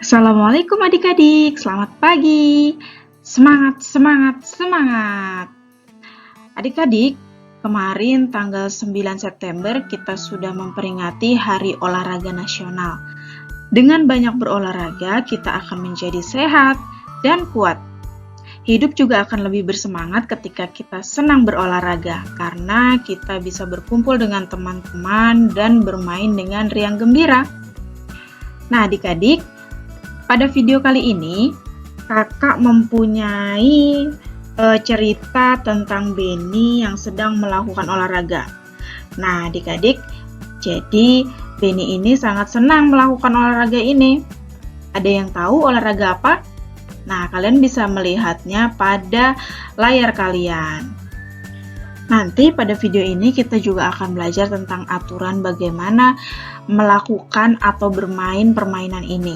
Assalamualaikum adik-adik, selamat pagi. Semangat, semangat, semangat. Adik-adik, kemarin tanggal 9 September kita sudah memperingati Hari Olahraga Nasional. Dengan banyak berolahraga, kita akan menjadi sehat dan kuat. Hidup juga akan lebih bersemangat ketika kita senang berolahraga, karena kita bisa berkumpul dengan teman-teman dan bermain dengan riang gembira. Nah, adik-adik, pada video kali ini, kakak mempunyai cerita tentang Benny yang sedang melakukan olahraga. Nah, adik-adik, jadi Benny ini sangat senang melakukan olahraga ini. Ada yang tahu olahraga apa? Nah, kalian bisa melihatnya pada layar kalian. Nanti pada video ini kita juga akan belajar tentang aturan bagaimana melakukan atau bermain permainan ini.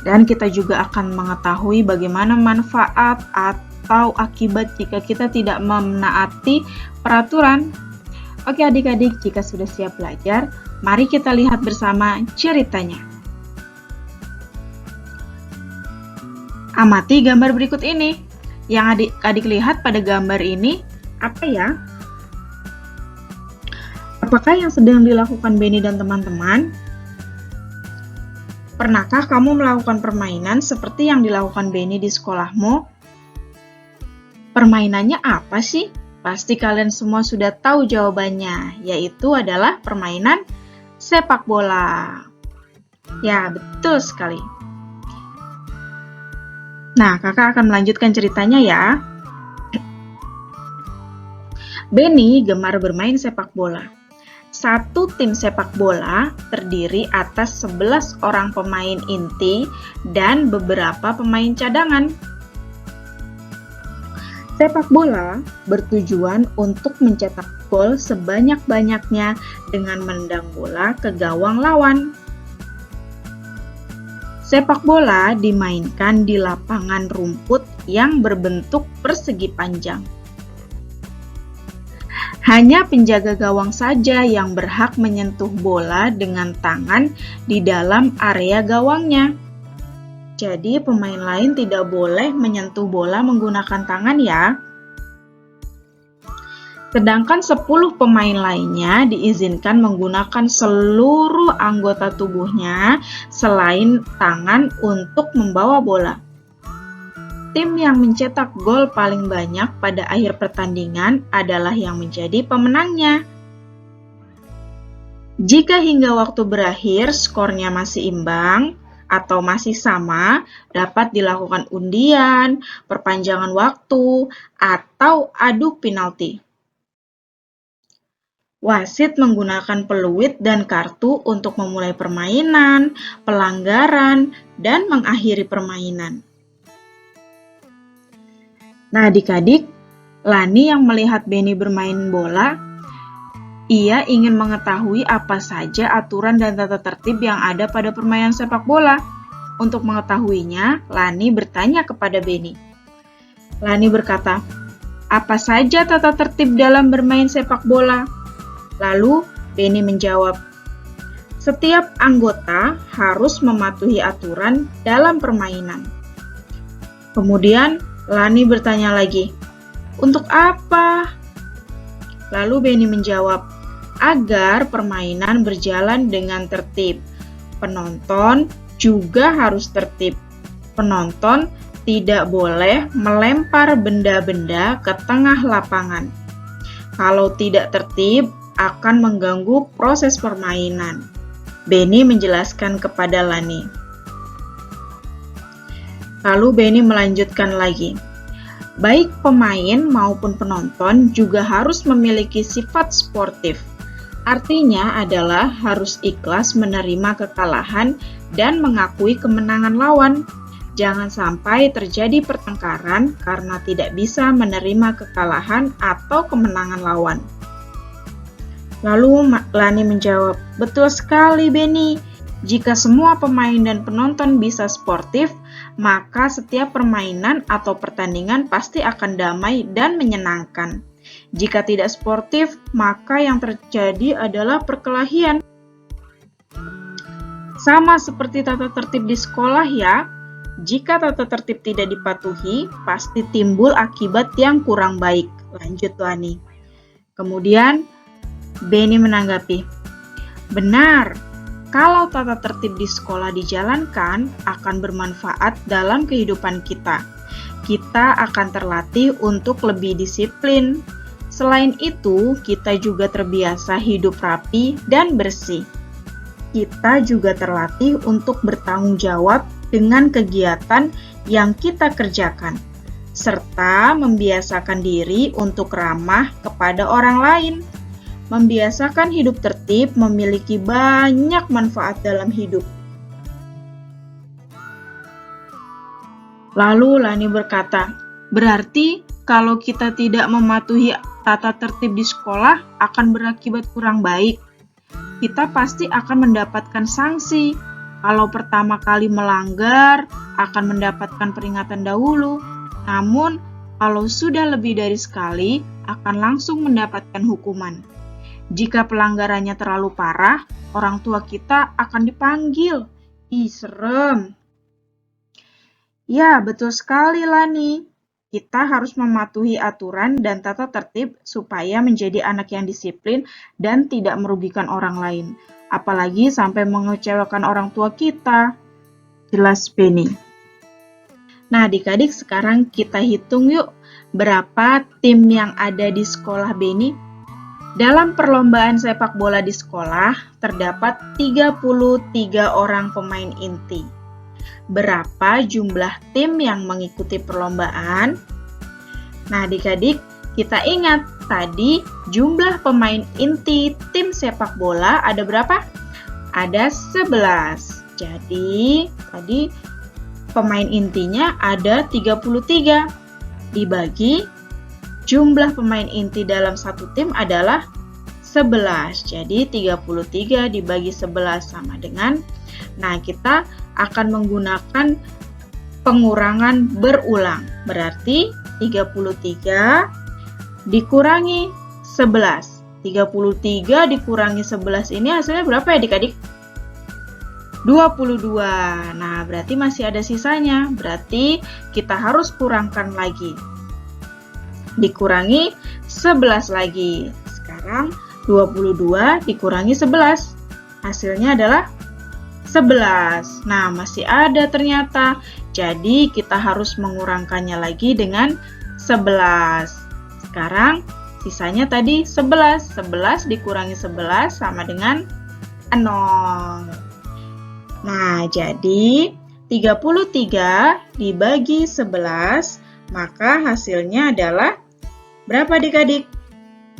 Dan kita juga akan mengetahui bagaimana manfaat atau akibat jika kita tidak menaati peraturan. Oke adik-adik, jika sudah siap belajar, mari kita lihat bersama ceritanya. Amati gambar berikut ini. Yang adik-adik lihat pada gambar ini, apa ya? Apakah yang sedang dilakukan Benny dan teman-teman? Pernahkah kamu melakukan permainan seperti yang dilakukan Benny di sekolahmu? Permainannya apa sih? Pasti kalian semua sudah tahu jawabannya, yaitu adalah permainan sepak bola. Ya, betul sekali. Nah, kakak akan melanjutkan ceritanya ya. Benny gemar bermain sepak bola. Satu tim sepak bola terdiri atas 11 orang pemain inti dan beberapa pemain cadangan. Sepak bola bertujuan untuk mencetak gol sebanyak-banyaknya dengan menendang bola ke gawang lawan. Sepak bola dimainkan di lapangan rumput yang berbentuk persegi panjang. Hanya penjaga gawang saja yang berhak menyentuh bola dengan tangan di dalam area gawangnya. Jadi pemain lain tidak boleh menyentuh bola menggunakan tangan ya. Sedangkan 10 pemain lainnya diizinkan menggunakan seluruh anggota tubuhnya selain tangan untuk membawa bola. Tim yang mencetak gol paling banyak pada akhir pertandingan adalah yang menjadi pemenangnya. Jika hingga waktu berakhir skornya masih imbang atau masih sama, dapat dilakukan undian, perpanjangan waktu, atau adu penalti. Wasit menggunakan peluit dan kartu untuk memulai permainan, pelanggaran, dan mengakhiri permainan. Nah, adik-adik, Lani yang melihat Benny bermain bola, ia ingin mengetahui apa saja aturan dan tata tertib yang ada pada permainan sepak bola. Untuk mengetahuinya, Lani bertanya kepada Benny. Lani berkata, "Apa saja tata tertib dalam bermain sepak bola?" Lalu Benny menjawab, "Setiap anggota harus mematuhi aturan dalam permainan." Kemudian Lani bertanya lagi, "Untuk apa?" Lalu Benny menjawab, "Agar permainan berjalan dengan tertib. Penonton juga harus tertib. Penonton tidak boleh melempar benda-benda ke tengah lapangan. Kalau tidak tertib, akan mengganggu proses permainan." Benny menjelaskan kepada Lani. Lalu Benny melanjutkan lagi. Baik pemain maupun penonton juga harus memiliki sifat sportif. Artinya adalah harus ikhlas menerima kekalahan dan mengakui kemenangan lawan. Jangan sampai terjadi pertengkaran karena tidak bisa menerima kekalahan atau kemenangan lawan. Lalu Lani menjawab, "Betul sekali Benny. Jika semua pemain dan penonton bisa sportif, maka setiap permainan atau pertandingan pasti akan damai dan menyenangkan. Jika tidak sportif, maka yang terjadi adalah perkelahian." Sama seperti tata tertib di sekolah ya, jika tata tertib tidak dipatuhi, pasti timbul akibat yang kurang baik. Lanjut Lani. Kemudian Beni menanggapi, benar, kalau tata tertib di sekolah dijalankan akan bermanfaat dalam kehidupan kita. Kita akan terlatih untuk lebih disiplin. Selain itu, kita juga terbiasa hidup rapi dan bersih. Kita juga terlatih untuk bertanggung jawab dengan kegiatan yang kita kerjakan, serta membiasakan diri untuk ramah kepada orang lain. Membiasakan hidup tertib memiliki banyak manfaat dalam hidup. Lalu Lani berkata, berarti kalau kita tidak mematuhi tata tertib di sekolah akan berakibat kurang baik. Kita pasti akan mendapatkan sanksi. Kalau pertama kali melanggar, akan mendapatkan peringatan dahulu. Namun, kalau sudah lebih dari sekali, akan langsung mendapatkan hukuman. Jika pelanggarannya terlalu parah, orang tua kita akan dipanggil. Ih, serem. Ya, betul sekali Lani. Kita harus mematuhi aturan dan tata tertib supaya menjadi anak yang disiplin dan tidak merugikan orang lain. Apalagi sampai mengecewakan orang tua kita. Jelas, Beni. Nah, adik-adik sekarang kita hitung yuk berapa tim yang ada di sekolah Beni. Dalam perlombaan sepak bola di sekolah, terdapat 33 orang pemain inti. Berapa jumlah tim yang mengikuti perlombaan? Nah, adik-adik, kita ingat tadi jumlah pemain inti tim sepak bola ada berapa? Ada 11. Jadi, tadi pemain intinya ada 33. Dibagi jumlah pemain inti dalam satu tim adalah 11. Jadi 33 dibagi 11 sama dengan, nah kita akan menggunakan pengurangan berulang. Berarti 33 dikurangi 11. 33 dikurangi 11 ini hasilnya berapa ya adik-adik? 22. Nah, berarti masih ada sisanya. Berarti kita harus kurangkan lagi. Dikurangi 11 lagi. Sekarang 22 dikurangi 11. Hasilnya adalah 11. Nah, masih ada ternyata. Jadi, kita harus mengurangkannya lagi dengan 11. Sekarang, sisanya tadi 11. 11 dikurangi 11 sama dengan 0. Nah, jadi 33 dibagi 11, maka hasilnya adalah berapa adik-adik?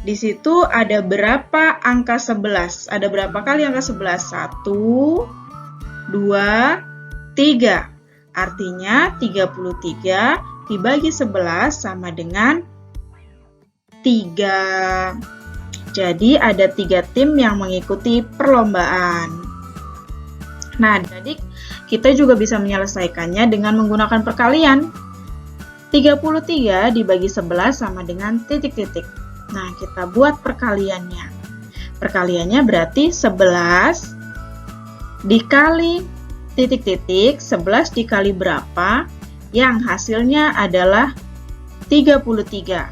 Di situ ada berapa angka 11? Ada berapa kali angka 11? 1, 2, 3. Artinya 33 dibagi 11 sama dengan 3. Jadi ada 3 tim yang mengikuti perlombaan. Nah, adik-adik, kita juga bisa menyelesaikannya dengan menggunakan perkalian. 33 dibagi 11 sama dengan titik-titik. Nah, kita buat perkaliannya. Perkaliannya berarti 11 dikali titik-titik, 11 dikali berapa, yang hasilnya adalah 33.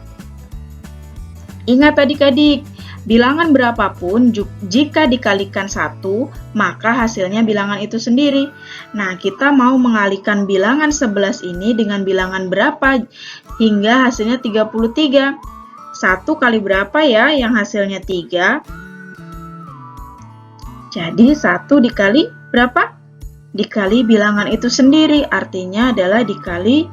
Ingat adik-adik, bilangan berapapun jika dikalikan 1, maka hasilnya bilangan itu sendiri. Nah, kita mau mengalihkan bilangan 11 ini dengan bilangan berapa hingga hasilnya 33. 1 kali berapa ya yang hasilnya 3? Jadi 1 dikali berapa? Dikali bilangan itu sendiri, artinya adalah dikali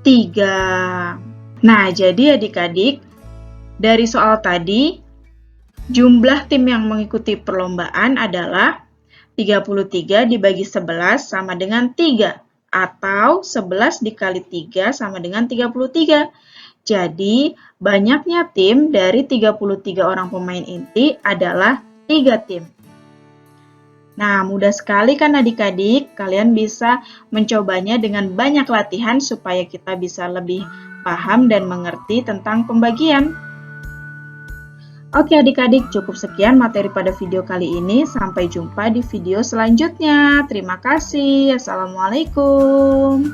3. Nah, jadi adik-adik, dari soal tadi, jumlah tim yang mengikuti perlombaan adalah 33 dibagi 11 sama dengan 3, atau 11 dikali 3 sama dengan 33. Jadi, banyaknya tim dari 33 orang pemain inti adalah 3 tim. Nah, mudah sekali kan adik-adik, kalian bisa mencobanya dengan banyak latihan supaya kita bisa lebih paham dan mengerti tentang pembagian. Oke adik-adik, cukup sekian materi pada video kali ini. Sampai jumpa di video selanjutnya. Terima kasih. Assalamualaikum.